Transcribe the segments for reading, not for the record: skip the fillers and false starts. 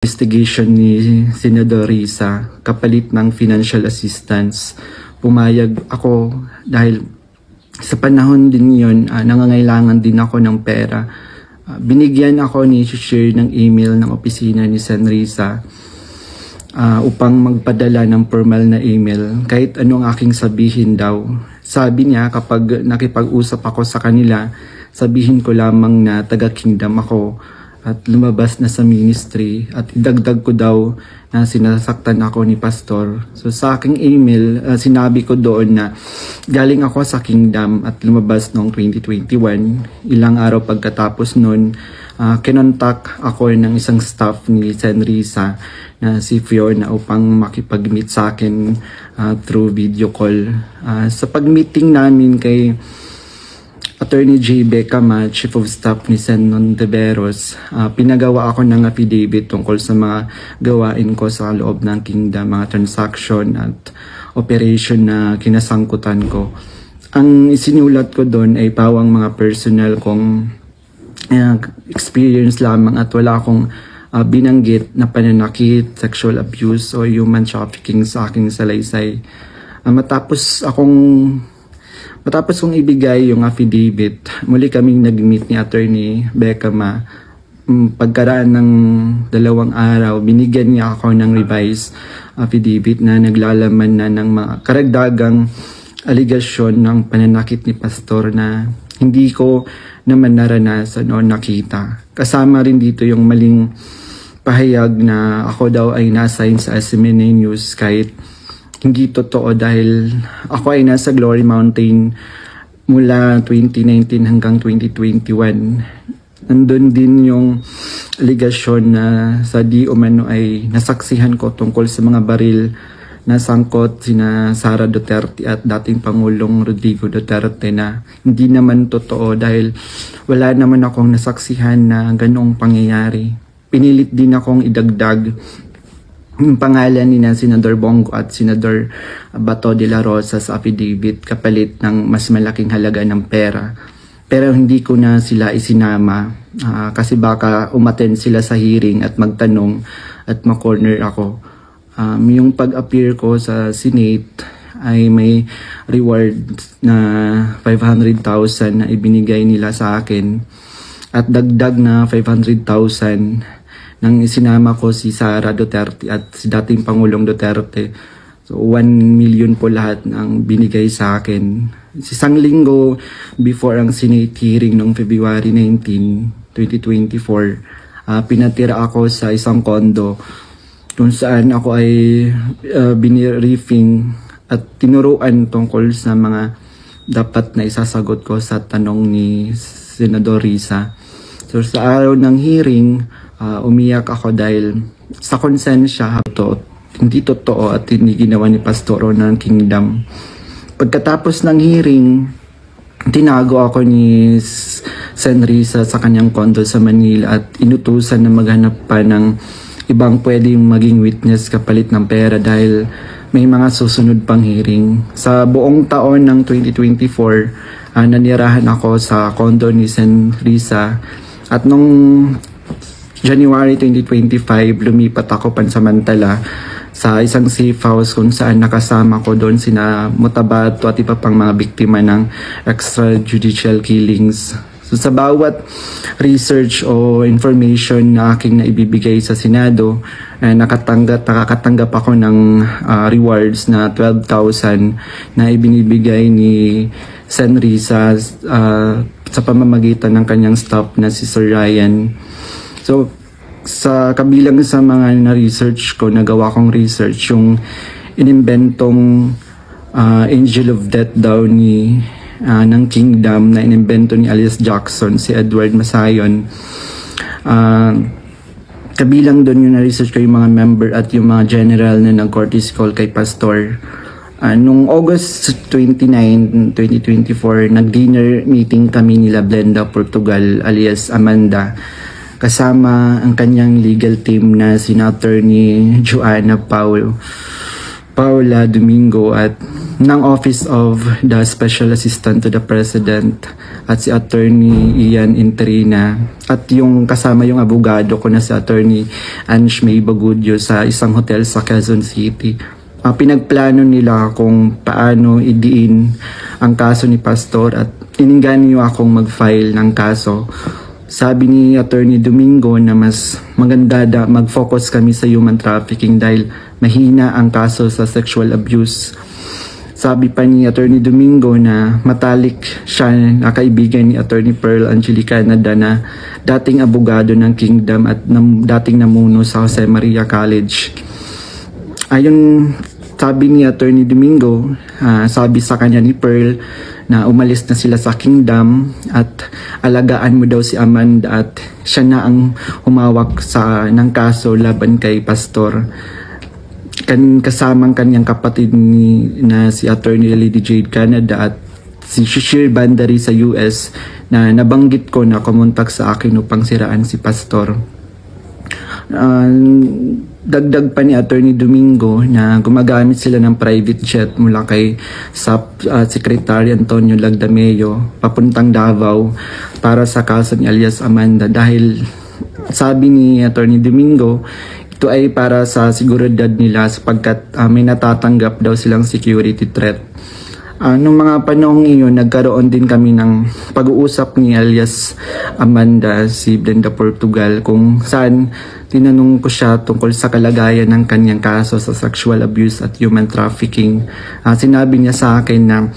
Investigation ni Senador Risa kapalit ng financial assistance. Pumayag ako dahil sa panahon din yun, nangangailangan din ako ng pera. Binigyan ako ni share ng email ng opisina ni Sen Risa upang magpadala ng formal na email kahit ano ang aking sabihin daw. Sabi niya kapag nakipag-usap ako sa kanila, sabihin ko lamang na taga-kingdom ako at lumabas na sa ministry at idagdag ko daw na sinasaktan ako ni pastor. So sa aking email, sinabi ko doon na galing ako sa kingdom at lumabas noong 2021. Ilang araw pagkatapos noon, kinontak ako ng isang staff ni Sen Risa na si Fiona upang makipag-meet sa akin through video call. Sa pag-meeting namin kay Attorney J. Becama, Chief of Staff ni Sen Nontiveros, pinagawa ako ng affidavit tungkol sa mga gawain ko sa loob ng kingdom, mga transaction at operation na kinasangkutan ko. Ang isinulat ko doon ay pawang mga personal kong experience lamang at wala akong binanggit na pananakit, sexual abuse o human trafficking sa aking salaysay. Matapos kong ibigay yung affidavit, muli kaming nag-meet ni Attorney Becama. Pagkaraan ng 2 araw, binigyan niya ako ng revised affidavit na naglalaman na ng mga karagdagang aligasyon ng pananakit ni Pastor na hindi ko naman naranasan o nakita. Kasama rin dito yung maling pahayag na ako daw ay na-assign sa SMNA News kahit hindi totoo dahil ako ay nasa Glory Mountain mula 2019 hanggang 2021. Nandun din yung aligasyon na sa di umano ay nasaksihan ko tungkol sa mga baril na sangkot sina Sara Duterte at dating Pangulong Rodrigo Duterte na hindi naman totoo dahil wala naman akong nasaksihan na ganong pangyayari. Pinilit din akong idagdag yung pangalan ni Senador Bongo at Senador Bato de la Rosa sa affidavit kapalit ng mas malaking halaga ng pera. Pero hindi ko na sila isinama kasi baka umattend sila sa hearing at magtanong at makorner ako. Yung pag-appear ko sa Senate ay may reward na 500,000 na ibinigay nila sa akin at dagdag na 500,000 nang isinama ko si Sara Duterte at si dating Pangulong Duterte. So 1 million po lahat ng binigay sa akin. Isang linggo before ang Senate hearing noong February 19, 2024, pinatira ako sa isang condo kung saan ako ay biniriefing at tinuruan tungkol sa mga dapat na isasagot ko sa tanong ni Senador Risa. So sa araw ng hearing, umiyak ako dahil sa konsensya hindi totoo at hindi ginawa ni Pastoro ng Kingdom. Pagkatapos ng hearing, tinago ako ni Sen Risa sa kanyang condo sa Manila at inutusan na maghanap pa ng ibang pwedeng maging witness kapalit ng pera dahil may mga susunod pang hearing. Sa buong taon ng 2024, nanirahan ako sa condo ni Sen Risa at nung January 2025, lumipat ako pansamantala sa isang safe house kung saan nakasama ko doon sina Mutabato at iba pang mga biktima ng extrajudicial killings. So sa bawat research o information na aking naibibigay sa Senado, nakakatanggap ako ng rewards na 12,000 na ibinibigay ni Sen Risa sa pamamagitan ng kanyang staff na si Sir Ryan. So, sa kabilang sa mga na-research ko, nagawa kong research, yung inimbentong Angel of Death daw ng Kingdom na inimbento ni Alias Jackson, si Edward Masayon. Kabilang doon yung na-research ko yung mga member at yung mga general na nag-courtesy call kay Pastor. Nung August 29, 2024, nag-dinner meeting kami nila Blenda Portugal alias Amanda, kasama ang kanyang legal team na sina Attorney Joanna Paula Domingo at ng Office of the Special Assistant to the President at si Attorney Ian Interina at yung kasama yung abogado ko na si Attorney Ange May Bagudio sa isang hotel sa Quezon City. Pinagplano nila kung paano idiin ang kaso ni Pastor at ininggan niyo akong mag-file ng kaso. Sabi ni Attorney Domingo na mas maganda mag-focus kami sa human trafficking dahil mahina ang kaso sa sexual abuse. Sabi pa ni Attorney Domingo na matalik siya na kaibigan ni Attorney Pearl Angelica Canada na dating abogado ng Kingdom at dating namuno sa Jose Maria College. Ayon sabi ni Attorney Domingo, sabi sa kanya ni Pearl na umalis na sila sa Kingdom at alagaan mo daw si Amanda at siya na ang humawak ng kaso laban kay Pastor. Kasamang kanyang kapatid na si Attorney Lady Jade Canada at si Shishir Bandari sa US na nabanggit ko na kumontak sa akin upang siraan si Pastor. Dagdag pa ni Attorney Domingo na gumagamit sila ng private jet mula kay Secretary Antonio Lagdameo papuntang Davao para sa kaso ni alias Amanda dahil sabi ni Attorney Domingo ito ay para sa seguridad nila sapagkat may natatanggap daw silang security threat. Nung mga panahong iyon, nagkaroon din kami ng pag-uusap ni alias Amanda, si Brenda Portugal, kung saan tinanong ko siya tungkol sa kalagayan ng kanyang kaso sa sexual abuse at human trafficking. Sinabi niya sa akin na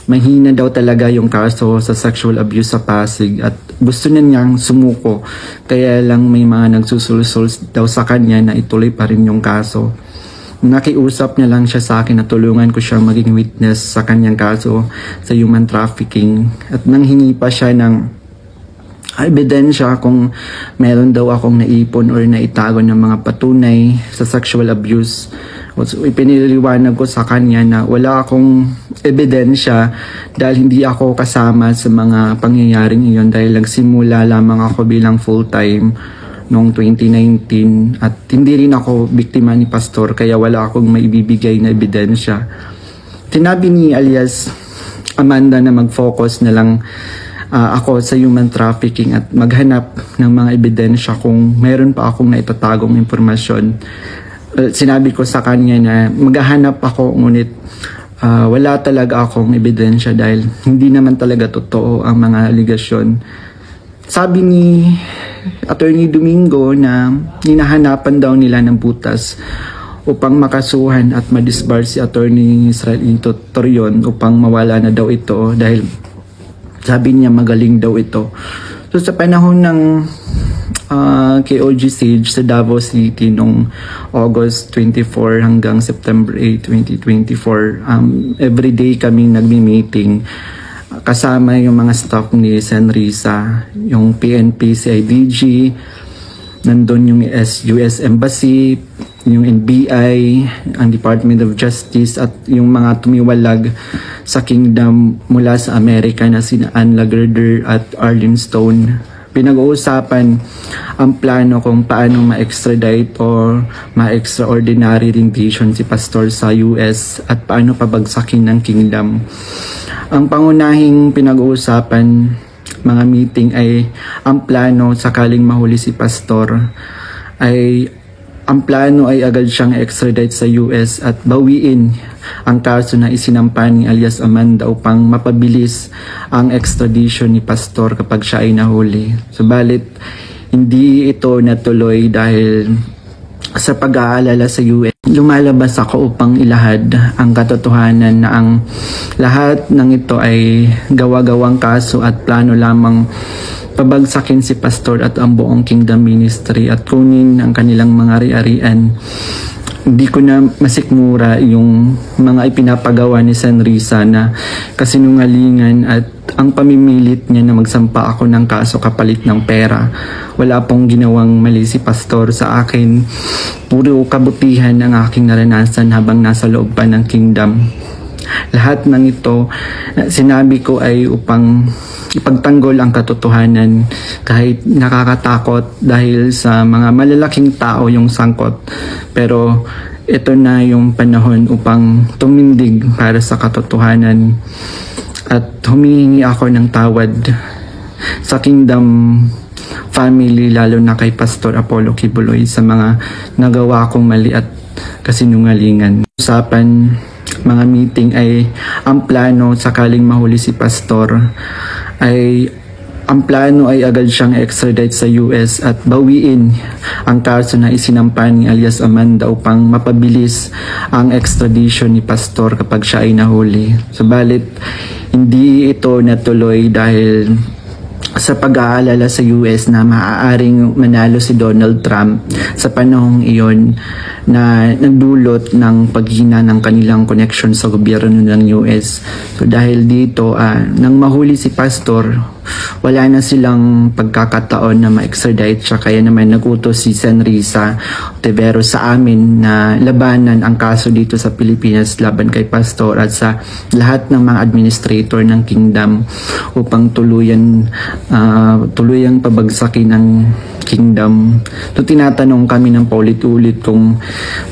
mahina daw talaga yung kaso sa sexual abuse sa Pasig at gusto na niyang sumuko. Kaya lang may mga nagsusulsol daw sa kanya na ituloy pa rin yung kaso. Nakiusap niya lang siya sa akin na tulungan ko siyang maging witness sa kanyang kaso sa human trafficking. At nanghingi pa siya ng ebidensya kung meron daw akong naipon or naitago ng mga patunay sa sexual abuse. So, ipiniliwanag ko sa kanya na wala akong ebidensya dahil hindi ako kasama sa mga pangyayaring iyon dahil nagsimula lamang ako bilang full-time noong 2019 at hindi rin ako biktima ni Pastor kaya wala akong maibibigay na ebidensya. Sinabi ni alias Amanda na mag-focus na lang ako sa human trafficking at maghanap ng mga ebidensya kung meron pa akong naitatagong impormasyon. Sinabi ko sa kanya na maghahanap ako ngunit wala talaga akong ebidensya dahil hindi naman talaga totoo ang mga aligasyon. Sabi ni Attorney Domingo na hinahanapan daw nila ng butas upang makasuhan at madisbar si Attorney Israelito Torion upang mawala na daw ito dahil sabi niya magaling daw ito. So sa panahon ng KOG Sage sa Davao City noong August 24 hanggang September 8, 2024, everyday kaming nagmi-meeting kasama yung mga staff ni Senrisa, yung PNP, CIDG, nandun yung US Embassy, yung NBI, ang Department of Justice at yung mga tumiwalag sa Kingdom mula sa Amerika na sina Ann Lagerder at Arlene Stone. Pinag-uusapan ang plano kung paano ma-extradite o ma-extraordinary rendition si Pastor sa US at paano pabagsakin ng Kingdom. Ang pangunahing pinag-uusapan mga meeting ay ang plano sakaling mahuli si Pastor ay ang plano ay agad siyang extradite sa US at bawiin ang kaso na isinampa ni alias Amanda upang mapabilis ang extradition ni Pastor kapag siya ay nahuli. Subalit, hindi ito natuloy dahil sa pag-aalala sa US. Lumalabas ako upang ilahad ang katotohanan na ang lahat ng ito ay gawa-gawang kaso at plano lamang pabagsakin si Pastor at ang buong Kingdom Ministry at kunin ang kanilang mga ari-arian. Hindi ko na masikmura yung mga ipinapagawa ni Senrisa na kasinungalingan at ang pamimilit niya na magsampa ako ng kaso kapalit ng pera. Wala pong ginawang mali si Pastor sa akin. Puro kabutihan ang aking naranasan habang nasa loob pa ng Kingdom. Lahat ng ito sinabi ko ay upang ipagtanggol ang katotohanan kahit nakakatakot dahil sa mga malalaking tao yung sangkot. Pero ito na yung panahon upang tumindig para sa katotohanan at humihingi ako ng tawad sa Kingdom family, lalo na kay Pastor Apollo Kibuloy sa mga nagawa kong mali at kasinungalingan. Usapan mga meeting ay ang plano sakaling mahuli si Pastor ay ang plano ay agad siyang extradite sa US at bawiin ang kaso na isinampa ni alias Amanda upang mapabilis ang extradition ni Pastor kapag siya ay nahuli. Subalit, hindi ito natuloy dahil sa pag-aalala sa US na maaaring manalo si Donald Trump sa panahong iyon na nagdulot ng paghina ng kanilang connection sa gobyerno ng US. So dahil dito, nang mahuli si Pastor, wala na silang pagkakataon na ma-extradite siya, kaya naman nagutos si Sen. Risa Tevero sa amin na labanan ang kaso dito sa Pilipinas laban kay Pastor at sa lahat ng mga administrator ng Kingdom upang tuluyang pabagsakin ng Kingdom. So tinatanong kami ng paulit-ulit kung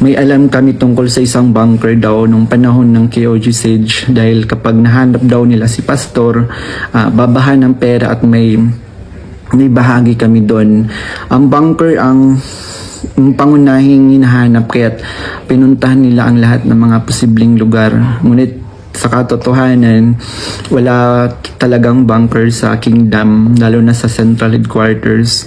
may alam kami tungkol sa isang bunker daw nung panahon ng KOG Siege, dahil kapag nahanap daw nila si Pastor, babahan ng pera at may bahagi kami doon. Ang bunker ang pangunahing hinahanap, kaya't pinuntahan nila ang lahat ng mga posibleng lugar. Ngunit sa katotohanan, wala talagang bunker sa Kingdom, lalo na sa Central Headquarters.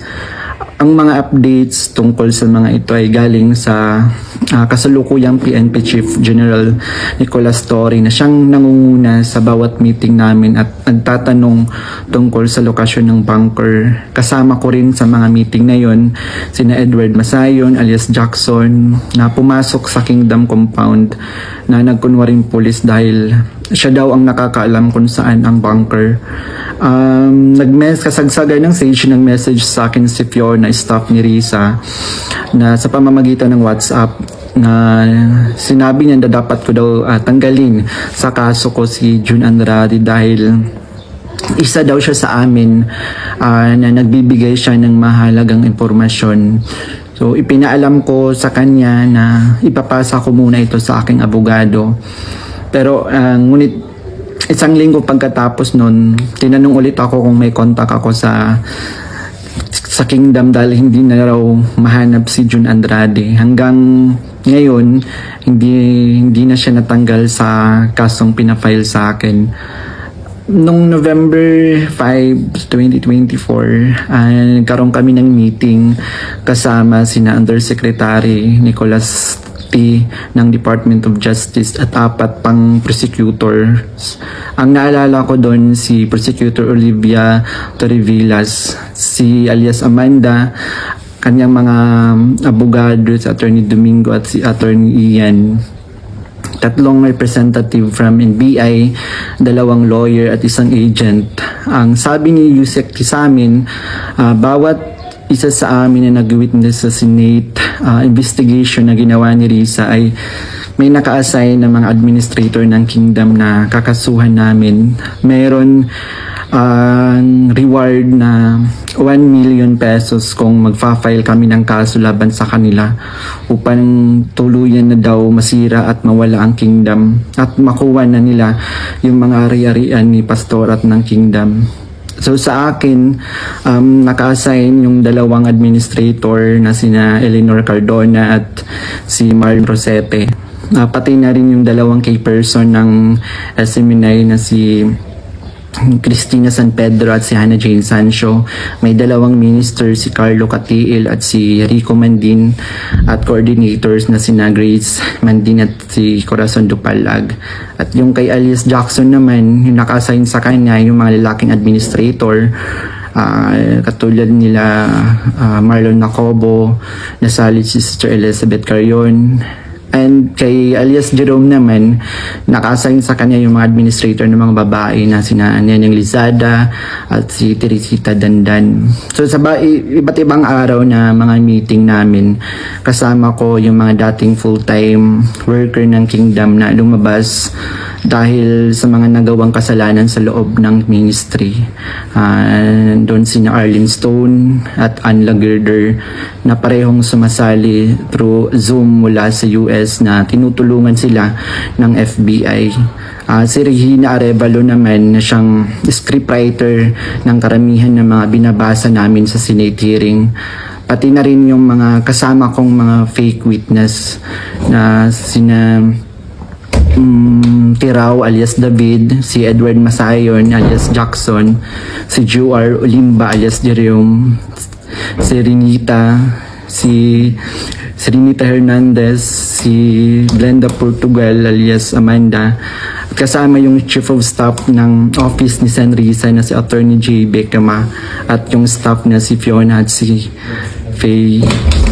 Ang mga updates tungkol sa mga ito ay galing sa kasalukuyang PNP Chief General Nicolas Torre, na siyang nangunguna sa bawat meeting namin at nagtatanong tungkol sa lokasyon ng bunker. Kasama ko rin sa mga meeting na yon sina Edward Masayon alias Jackson, na pumasok sa Kingdom compound na nagkunwaring pulis dahil siya daw ang nakakaalam kung saan ang bunker. Kasagsagan ng Sage ng message sa akin si Fiona, staff ni Risa, na sa pamamagitan ng WhatsApp, na sinabi niya na dapat ko daw tanggalin sa kaso ko si June Andrade dahil isa daw siya sa amin na nagbibigay siya ng mahalagang impormasyon. So ipinaalam ko sa kanya na ipapasa ko muna ito sa aking abogado. Pero ngunit isang linggo pagkatapos nun, tinanong ulit ako kung may contact ako sa Kingdom dahil hindi na raw mahanap si June Andrade. Hanggang ngayon, hindi na siya natanggal sa kasong pinafile sa akin. Noong November 5, 2024, nagkaroon kami ng meeting kasama sina Undersecretary Nicolas T. ng Department of Justice at 4 pang prosecutors. Ang naalala ko doon si Prosecutor Olivia Torrevillas, si alias Amanda, kanyang mga abogado, si Attorney Domingo at si Attorney Ian, 3 representative from NBI, 2 lawyer at 1 agent. Ang sabi ni Yusek sa amin, bawat isa sa amin na nag-witness sa Senate investigation na ginawa ni Risa ay may naka-assign na mga administrator ng Kingdom na kakasuhan namin. Mayroon reward na 1 million pesos kung magfa-file kami ng kaso laban sa kanila upang tuluyan na daw masira at mawala ang Kingdom at makuha na nila yung mga ari-arian ni Pastor at ng Kingdom. So sa akin, naka-assign yung 2 administrator na sina Eleanor Cardona at si Marlon Rosete. Pati na rin yung 2 key person ng SMNI na si Cristina San Pedro at si Hannah Jane Sancho. May 2 minister, si Carlo Catiil at si Rico Mandin, at coordinators na sina Grace Mandin at si Corazon Dupalag. At yung kay alias Jackson naman, yung naka-assign sa kanya yung mga lalaking administrator, katulad nila Marlon Nacobo, nasali si Sister Elizabeth Carion. And kay alias Jerome naman, naka-assign sa kanya yung mga administrator ng mga babae na sina Neneng Lizada at si Teresita Dandan. So sa iba't ibang araw na mga meeting namin, kasama ko yung mga dating full-time worker ng Kingdom na lumabas dahil sa mga nagawang kasalanan sa loob ng ministry. Doon sina Arlene Stone at Ann Lagerder na parehong sumasali through Zoom mula sa US na tinutulungan sila ng FBI. Si Regina Arevalo naman na siyang scriptwriter ng karamihan ng mga binabasa namin sa Senate hearing. Pati na rin yung mga kasama kong mga fake witness na sina Tirao alias David, si Edward Masayon alias Jackson, si Juar Olimba alias Jerome, si Renita Hernandez, si Glenda Portugal alias Amanda, at kasama yung Chief of Staff ng Office ni Sen. Risa na si Attorney J. Becama at yung staff na si Fiona at si Faye.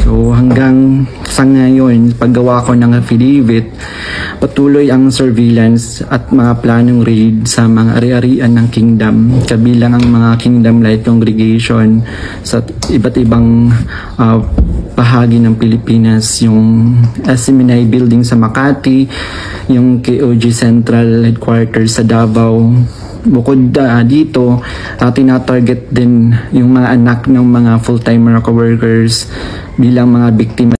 So hanggang sa ngayon, paggawa ko ng affidavit, patuloy ang surveillance at mga planong raid sa mga ari-arian ng kingdom, kabilang ang mga Kingdom Light Congregation sa iba't ibang bahagi ng Pilipinas, yung SMNI building sa Makati, yung KOG Central Headquarters sa Davao. Bukod dito, tinatarget din yung mga anak ng mga full-time workers bilang mga biktima